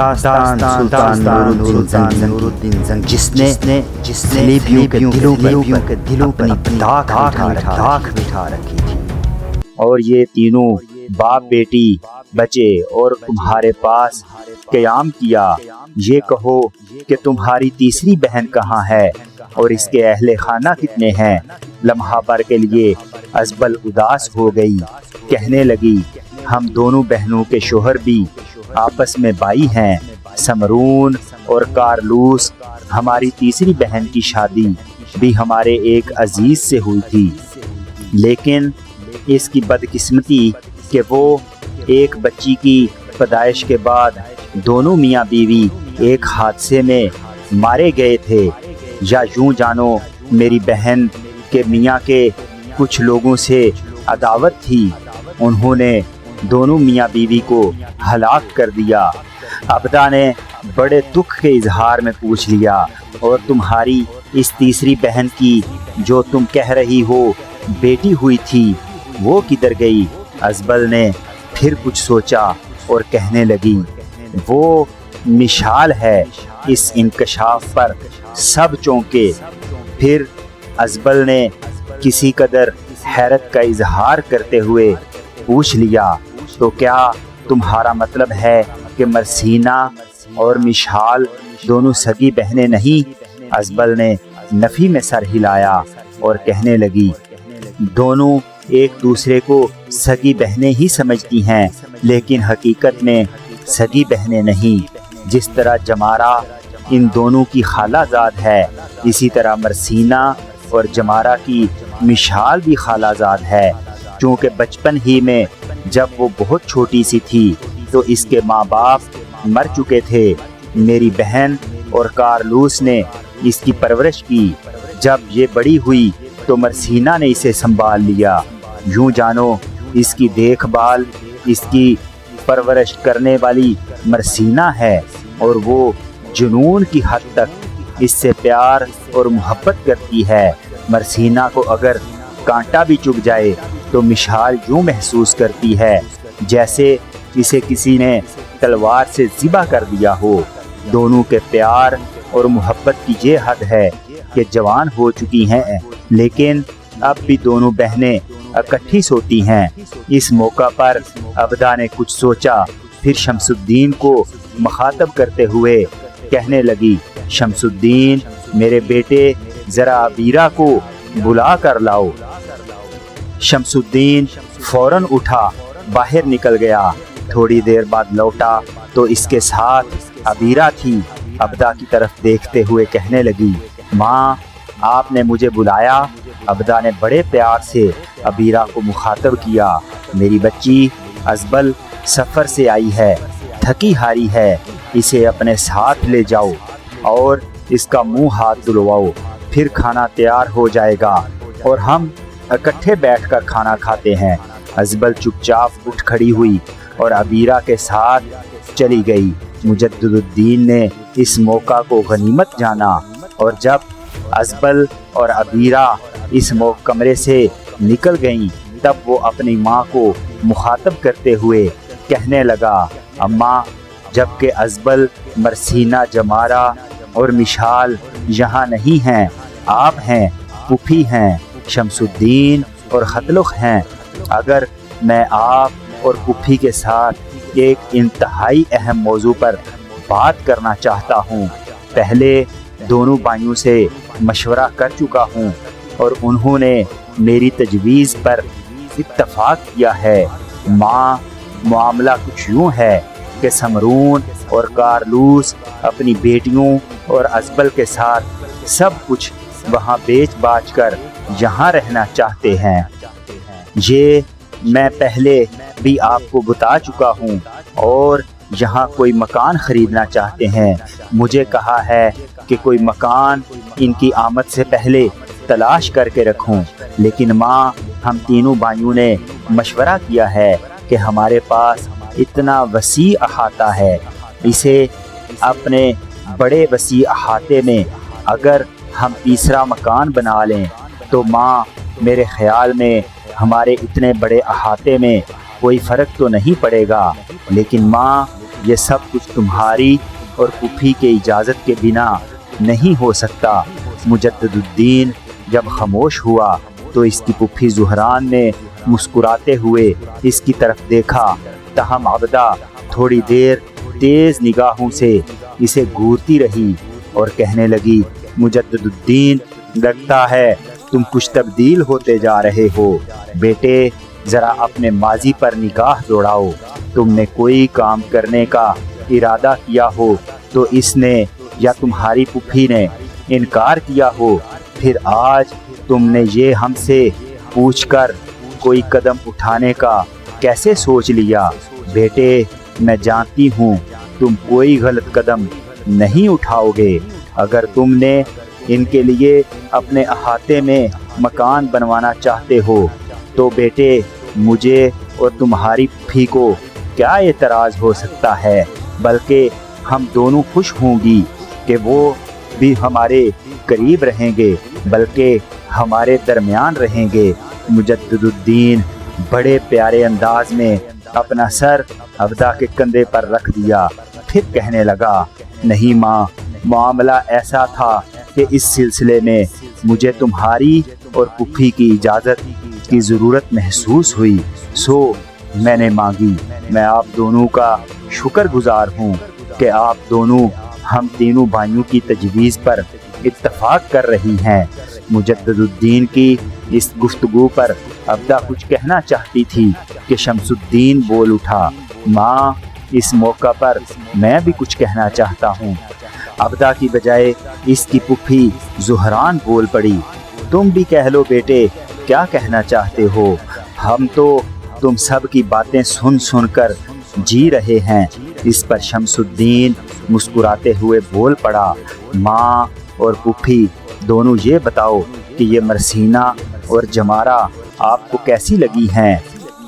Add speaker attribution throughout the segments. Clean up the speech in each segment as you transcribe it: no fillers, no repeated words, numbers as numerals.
Speaker 1: داستان سلطان نور الدین زنگی جس نے صلیبیوں کے دلوں پر اپنی داغ بٹھا رکھی تھی، اور یہ تینوں باپ بیٹی بچے اور تمہارے پاس قیام کیا۔ یہ کہو کہ تمہاری تیسری بہن کہاں ہے اور اس کے اہل خانہ کتنے ہیں؟ لمحہ بھر کے لیے ازبل اداس ہو گئی، کہنے لگی ہم دونوں بہنوں کے شوہر بھی آپس میں بھائی ہیں۔ سمرون اور کارلوس، ہماری تیسری بہن کی شادی بھی ہمارے ایک عزیز سے ہوئی تھی، لیکن اس کی بدقسمتی کہ وہ ایک بچی کی پیدائش کے بعد دونوں میاں بیوی ایک حادثے میں مارے گئے تھے، یا یوں جانو میری بہن کے میاں کے کچھ لوگوں سے عداوت تھی، انہوں نے دونوں میاں بیوی کو ہلاک کر دیا۔ عبدہ نے بڑے دکھ کے اظہار میں پوچھ لیا، اور تمہاری اس تیسری بہن کی جو تم کہہ رہی ہو بیٹی ہوئی تھی وہ کدھر گئی؟ ازبل نے پھر کچھ سوچا اور کہنے لگی وہ مشال ہے۔ اس انکشاف پر سب چونکے۔ پھر ازبل نے کسی قدر حیرت کا اظہار کرتے ہوئے پوچھ لیا، تو کیا تمہارا مطلب ہے کہ مرسینہ اور مشال دونوں سگی بہنیں نہیں؟ ازبل نے نفی میں سر ہلایا اور کہنے لگی دونوں ایک دوسرے کو سگی بہنیں ہی سمجھتی ہیں، لیکن حقیقت میں سگی بہنیں نہیں۔ جس طرح جمارہ ان دونوں کی خالہ زاد ہے، اسی طرح مرسینہ اور جمارہ کی مشال بھی خالہ زاد ہے، چونکہ بچپن ہی میں جب وہ بہت چھوٹی سی تھی تو اس کے ماں باپ مر چکے تھے۔ میری بہن اور کارلوس نے اس کی پرورش کی، جب یہ بڑی ہوئی تو مرسینہ نے اسے سنبھال لیا۔ یوں جانو اس کی دیکھ بھال، اس کی پرورش کرنے والی مرسینہ ہے، اور وہ جنون کی حد تک اس سے پیار اور محبت کرتی ہے۔ مرسینہ کو اگر کانٹا بھی چبھ جائے تو مشال یوں محسوس کرتی ہے جیسے اسے کسی نے تلوار سے ذبح کر دیا ہو۔ دونوں کے پیار اور محبت کی یہ حد ہے کہ جوان ہو چکی ہیں، لیکن اب بھی دونوں بہنیں اکٹھی سوتی ہیں۔ اس موقع پر عبدہ نے کچھ سوچا، پھر شمس الدین کو مخاطب کرتے ہوئے کہنے لگی شمس الدین میرے بیٹے، ذرا عبیرہ کو بلا کر لاؤ۔ شمس الدین فوراً اٹھا باہر نکل گیا، تھوڑی دیر بعد لوٹا تو اس کے ساتھ عبیرہ تھی۔ عبدہ کی طرف دیکھتے ہوئے کہنے لگی ماں، آپ نے مجھے بلایا؟ عبدہ نے بڑے پیار سے عبیرہ کو مخاطب کیا، میری بچی ازبل سفر سے آئی ہے، تھکی ہاری ہے، اسے اپنے ساتھ لے جاؤ اور اس کا منہ ہاتھ دھلواؤ، پھر کھانا تیار ہو جائے گا اور ہم اکٹھے بیٹھ کر کھانا کھاتے ہیں۔ ازبل چپ چاپ اٹھ کھڑی ہوئی اور عبیرہ کے ساتھ چلی گئی۔ مجدد الدین نے اس موقع کو غنیمت جانا، اور جب ازبل اور عبیرہ اس کمرے سے نکل گئیں تب وہ اپنی ماں کو مخاطب کرتے ہوئے کہنے لگا اماں، جبکہ ازبل، مرسینہ، جمارہ اور مشال یہاں نہیں ہیں، آپ ہیں، پھوپھی ہیں، شمس الدین اور خطلق ہیں۔ اگر میں آپ اور پھوپھی کے ساتھ ایک انتہائی اہم موضوع پر بات کرنا چاہتا ہوں۔ پہلے دونوں بھائیوں سے مشورہ کر چکا ہوں اور انہوں نے میری تجویز پر اتفاق کیا ہے۔ ماں، معاملہ کچھ یوں ہے کہ سمرون اور کارلوس اپنی بیٹیوں اور ازبل کے ساتھ سب کچھ وہاں بیچ باچ کر یہاں رہنا چاہتے ہیں۔ یہ میں پہلے بھی آپ کو بتا چکا ہوں، اور یہاں کوئی مکان خریدنا چاہتے ہیں۔ مجھے کہا ہے کہ کوئی مکان ان کی آمد سے پہلے تلاش کر کے رکھوں، لیکن ماں، ہم تینوں بھائیوں نے مشورہ کیا ہے کہ ہمارے پاس اتنا وسیع احاطہ ہے، اسے اپنے بڑے وسیع احاطے میں اگر ہم تیسرا مکان بنا لیں تو ماں، میرے خیال میں ہمارے اتنے بڑے احاطے میں کوئی فرق تو نہیں پڑے گا، لیکن ماں، یہ سب کچھ تمہاری اور پھوپھی کے اجازت کے بنا نہیں ہو سکتا۔ مجدد الدین جب خاموش ہوا تو اس کی پھوپھی زہران نے مسکراتے ہوئے اس کی طرف دیکھا، تاہم عبدہ تھوڑی دیر تیز نگاہوں سے اسے گھورتی رہی اور کہنے لگی، مجدد الدین لگتا ہے تم کچھ تبدیل ہوتے جا رہے ہو۔ بیٹے ذرا اپنے ماضی پر نگاہ دوڑاؤ، تم نے کوئی کام کرنے کا ارادہ کیا ہو تو اس نے یا تمہاری پھوپھی نے انکار کیا ہو، پھر آج تم نے یہ ہم سے پوچھ کر کوئی قدم اٹھانے کا کیسے سوچ لیا؟ بیٹے میں جانتی ہوں تم کوئی غلط قدم نہیں اٹھاؤ گے۔ اگر تم نے ان کے لیے اپنے احاطے میں مکان بنوانا چاہتے ہو تو بیٹے مجھے اور تمہاری پھوپھی کو کیا اعتراض ہو سکتا ہے، بلکہ ہم دونوں خوش ہوں گی کہ وہ بھی ہمارے قریب رہیں گے، بلکہ ہمارے درمیان رہیں گے۔ مجدد الدین بڑے پیارے انداز میں اپنا سر عبدہ کے کندھے پر رکھ دیا، پھر کہنے لگا، نہیں ماں، معاملہ ایسا تھا کہ اس سلسلے میں مجھے تمہاری اور پھوپھی کی اجازت کی ضرورت محسوس ہوئی، سو میں نے مانگی۔ میں آپ دونوں کا شکر گزار ہوں کہ آپ دونوں ہم تینوں بھائیوں کی تجویز پر اتفاق کر رہی ہیں۔ مجدد الدین کی اس گفتگو پر عبدہ کچھ کہنا چاہتی تھی کہ شمس الدین بول اٹھا، ماں اس موقع پر میں بھی کچھ کہنا چاہتا ہوں۔ عبدہ کی بجائے اس کی پھوپھی زہران بول پڑی، تم بھی کہہ لو بیٹے، کیا کہنا چاہتے ہو؟ ہم تو تم سب کی باتیں سن سن کر جی رہے ہیں۔ اس پر شمس الدین مسکراتے ہوئے بول پڑا، ماں اور پھوپھی دونوں یہ بتاؤ کہ یہ مرسینہ اور جمارہ آپ کو کیسی لگی ہیں؟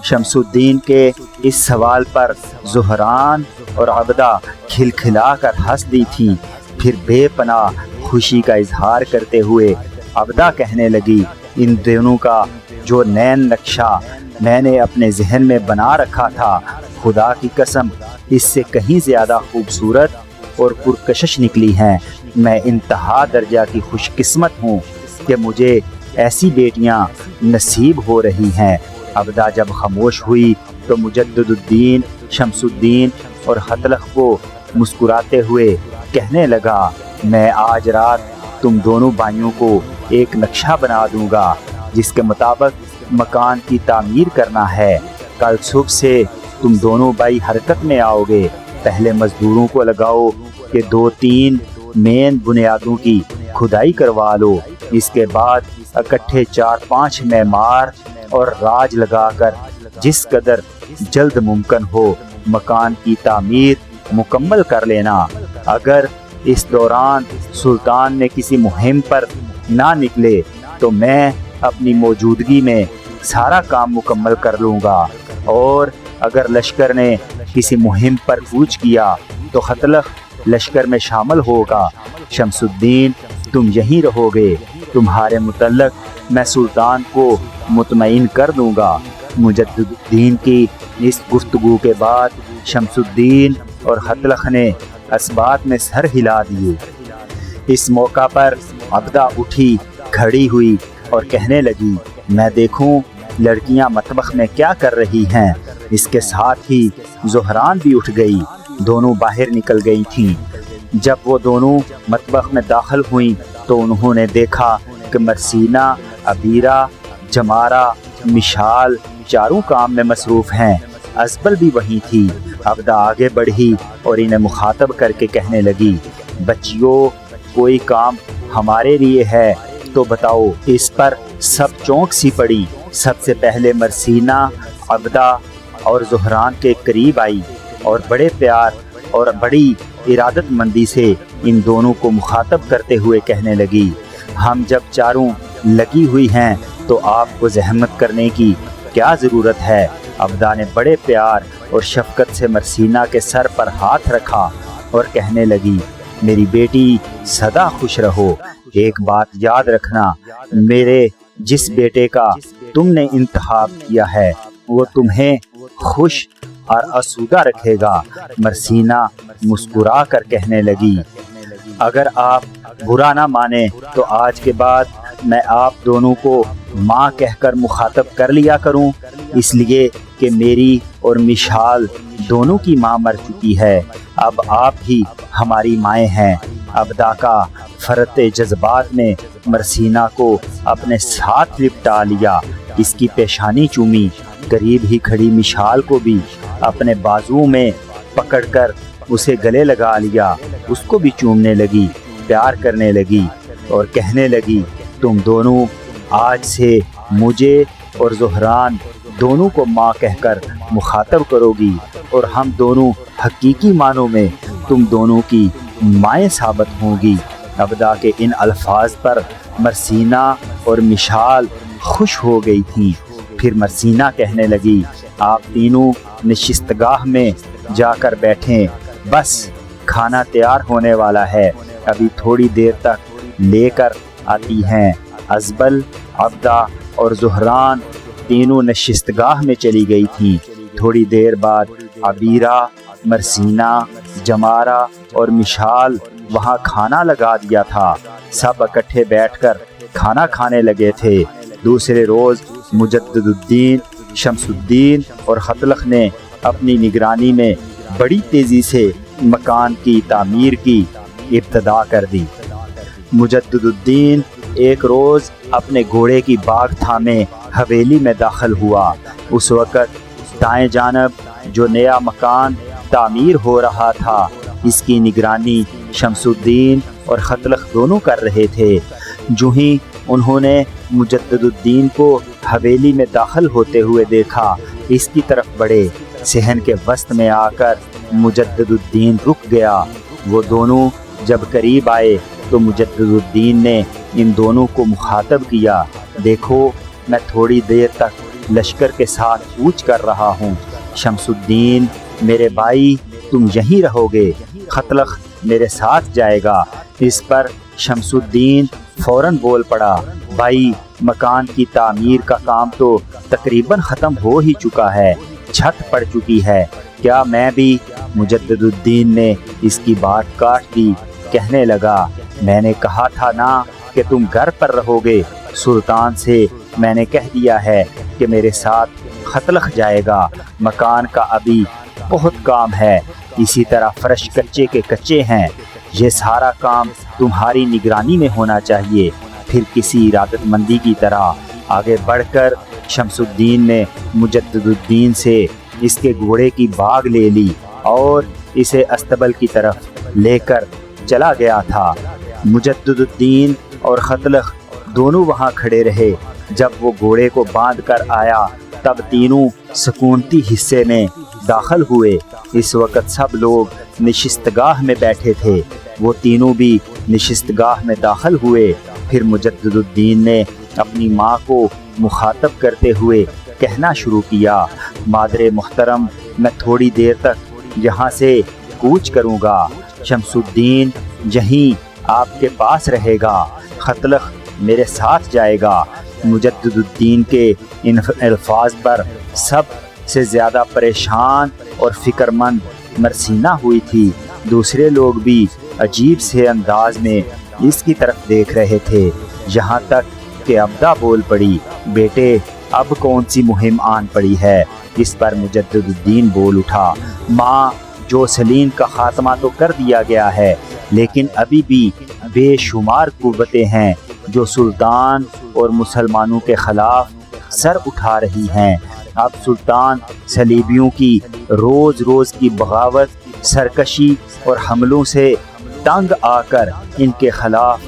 Speaker 1: شمس الدین کے اس سوال پر زہران اور عبدہ کھلکھلا کر ہنس دی تھیں، پھر بے پناہ خوشی کا اظہار کرتے ہوئے عبدہ کہنے لگی، ان دونوں کا جو نین نقشہ میں نے اپنے ذہن میں بنا رکھا تھا، خدا کی قسم اس سے کہیں زیادہ خوبصورت اور پرکشش نکلی ہیں۔ میں انتہا درجہ کی خوش قسمت ہوں کہ مجھے ایسی بیٹیاں نصیب ہو رہی ہیں۔ عبدہ جب خاموش ہوئی تو مجدد الدین شمس الدین اور حتلق کو مسکراتے ہوئے کہنے لگا، میں آج رات تم دونوں بھائیوں کو ایک نقشہ بنا دوں گا جس کے مطابق مکان کی تعمیر کرنا ہے۔ کل صبح سے تم دونوں بھائی حرکت میں آؤ گے، پہلے مزدوروں کو لگاؤ کہ 2-3 مین بنیادوں کی کھدائی کروا لو، اس کے بعد اکٹھے 4-5 معمار اور راج لگا کر جس قدر جلد ممکن ہو مکان کی تعمیر مکمل کر لینا۔ اگر اس دوران سلطان نے کسی مہم پر نہ نکلے تو میں اپنی موجودگی میں سارا کام مکمل کر لوں گا، اور اگر لشکر نے کسی مہم پر کوچ کیا تو حتلق لشکر میں شامل ہوگا۔ شمس الدین تم یہیں رہو گے، تمہارے متعلق میں سلطان کو مطمئن کر دوں گا۔ مجدد الدین کی اس گفتگو کے بعد شمس الدین اور حتلق نے اسبات میں سر ہلا دیے۔ اس موقع پر عبدہ اٹھی کھڑی ہوئی اور کہنے لگی، میں دیکھوں لڑکیاں مطبخ میں کیا کر رہی ہیں۔ اس کے ساتھ ہی زہران بھی اٹھ گئی، دونوں باہر نکل گئی تھیں۔ جب وہ دونوں مطبخ میں داخل ہوئیں تو انہوں نے دیکھا کہ مرسینہ، عبیرہ، جمارہ، مشال چاروں کام میں مصروف ہیں، ازبل بھی وہیں تھی۔ عبدہ آگے بڑھی اور انہیں مخاطب کر کے کہنے لگی، بچیوں کوئی کام ہمارے لیے ہے تو بتاؤ۔ اس پر سب چونک سی پڑی۔ سب سے پہلے مرسینہ عبدہ اور زہران کے قریب آئی اور بڑے پیار اور بڑی ارادت مندی سے ان دونوں کو مخاطب کرتے ہوئے کہنے لگی، ہم جب چاروں لگی ہوئی ہیں تو آپ کو زحمت کرنے کی کیا ضرورت ہے؟ عبدہ نے بڑے پیار اور شفقت سے مرسینہ کے سر پر ہاتھ رکھا اور کہنے لگی، میری بیٹی سدا خوش رہو۔ ایک بات یاد رکھنا، میرے جس بیٹے کا تم نے انتخاب کیا ہے وہ تمہیں خوش اور آسودہ رکھے گا۔ مرسینہ مسکرا کر کہنے لگی، اگر آپ برا نہ مانیں تو آج کے بعد میں آپ دونوں کو ماں کہہ کر مخاطب کر لیا کروں، اس لیے کہ میری اور مشال دونوں کی ماں مر چکی ہے، اب آپ ہی ہماری مائیں ہیں۔ ابدا کا فرط جذبات نے مرسینہ کو اپنے ساتھ لپٹا لیا، اس کی پیشانی چومی، قریب ہی کھڑی مشال کو بھی اپنے بازو میں پکڑ کر اسے گلے لگا لیا، اس کو بھی چومنے لگی، پیار کرنے لگی اور کہنے لگی، تم دونوں آج سے مجھے اور زہران دونوں کو ماں کہہ کر مخاطب کرو گی، اور ہم دونوں حقیقی معنوں میں تم دونوں کی مائیں ثابت ہوں گی۔ ابدا کے ان الفاظ پر مرسینہ اور مشال خوش ہو گئی تھیں۔ پھر مرسینہ کہنے لگی، آپ تینوں نشستگاہ میں جا کر بیٹھیں، بس کھانا تیار ہونے والا ہے، ابھی تھوڑی دیر تک لے کر آتی ہیں۔ ازبل، ابدا اور زہران تینوں نشستگاہ میں چلی گئی تھیں۔ تھوڑی دیر بعد عبیرہ، مرسینہ، جمارہ اور مشال وہاں کھانا لگا دیا تھا، سب اکٹھے بیٹھ کر کھانا کھانے لگے تھے۔ دوسرے روز مجدد الدین، شمس الدین اور خطلخ نے اپنی نگرانی میں بڑی تیزی سے مکان کی تعمیر کی ابتدا کر دی۔ مجدد الدین ایک روز اپنے گھوڑے کی باگ تھامے حویلی میں داخل ہوا۔ اس وقت دائیں جانب جو نیا مکان تعمیر ہو رہا تھا، اس کی نگرانی شمس الدین اور خطلخ دونوں کر رہے تھے۔ جو ہی انہوں نے مجدد الدین کو حویلی میں داخل ہوتے ہوئے دیکھا، اس کی طرف بڑھے، صحن کے وسط میں آ کر مجدد الدین رک گیا۔ وہ دونوں جب قریب آئے تو مجدد الدین نے ان دونوں کو مخاطب کیا، دیکھو میں تھوڑی دیر تک لشکر کے ساتھ کوچ کر رہا ہوں، شمس الدین میرے بھائی تم یہیں رہو گے، خطلخ میرے ساتھ جائے گا۔ اس پر شمس الدین فوراً بول پڑا، بھائی مکان کی تعمیر کا کام تو تقریباً ختم ہو ہی چکا ہے، چھت پڑ چکی ہے، کیا میں بھی؟ مجدد الدین نے اس کی بات کاٹ دی، کہنے لگا، میں نے کہا تھا نا کہ تم گھر پر رہو گے، سلطان سے میں نے کہہ دیا ہے کہ میرے ساتھ خطلخ جائے گا، مکان کا ابھی بہت کام ہے، اسی طرح فرش کچے کے کچے ہیں، یہ سارا کام تمہاری نگرانی میں ہونا چاہیے۔ پھر کسی ارادت مندی کی طرح آگے بڑھ کر شمس الدین نے مجدد الدین سے اس کے گھوڑے کی باگ لے لی اور اسے استبل کی طرف لے کر چلا گیا تھا۔ مجدد الدین اور خطلخ دونوں وہاں کھڑے رہے۔ جب وہ گھوڑے کو باندھ کر آیا تب تینوں سکونتی حصے میں داخل ہوئے۔ اس وقت سب لوگ نشستگاہ میں بیٹھے تھے، وہ تینوں بھی نشستگاہ میں داخل ہوئے۔ پھر مجدد الدین نے اپنی ماں کو مخاطب کرتے ہوئے کہنا شروع کیا، مادر محترم میں تھوڑی دیر تک یہاں سے کوچ کروں گا، شمس الدین یہیں آپ کے پاس رہے گا، خطلخ میرے ساتھ جائے گا۔ مجدد الدین کے ان الفاظ پر سب سے زیادہ پریشان اور فکر مند مرسینہ ہوئی تھی۔ دوسرے لوگ بھی عجیب سے انداز میں اس کی طرف دیکھ رہے تھے، یہاں تک کہ ابدا بول پڑی، بیٹے اب کون سی مہم آن پڑی ہے؟ اس پر مجدد الدین بول اٹھا، ماں جو سلیم کا خاتمہ تو کر دیا گیا ہے، لیکن ابھی بھی بے شمار قوتیں ہیں جو سلطان اور مسلمانوں کے خلاف سر اٹھا رہی ہیں۔ اب سلطان صلیبیوں کی روز روز کی بغاوت، سرکشی اور حملوں سے تنگ آ کر ان کے خلاف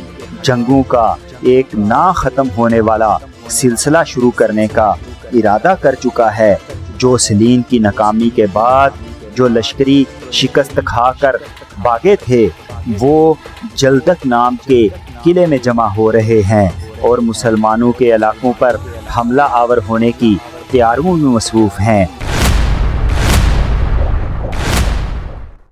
Speaker 1: جنگوں کا ایک نہ ختم ہونے والا سلسلہ شروع کرنے کا ارادہ کر چکا ہے۔ جو سلیم کی ناکامی کے بعد جو لشکری شکست کھا کر بھاگے تھے، وہ جلدک نام کے قلعے میں جمع ہو رہے ہیں اور مسلمانوں کے علاقوں پر حملہ آور ہونے کی تیاریوں میں مصروف ہیں۔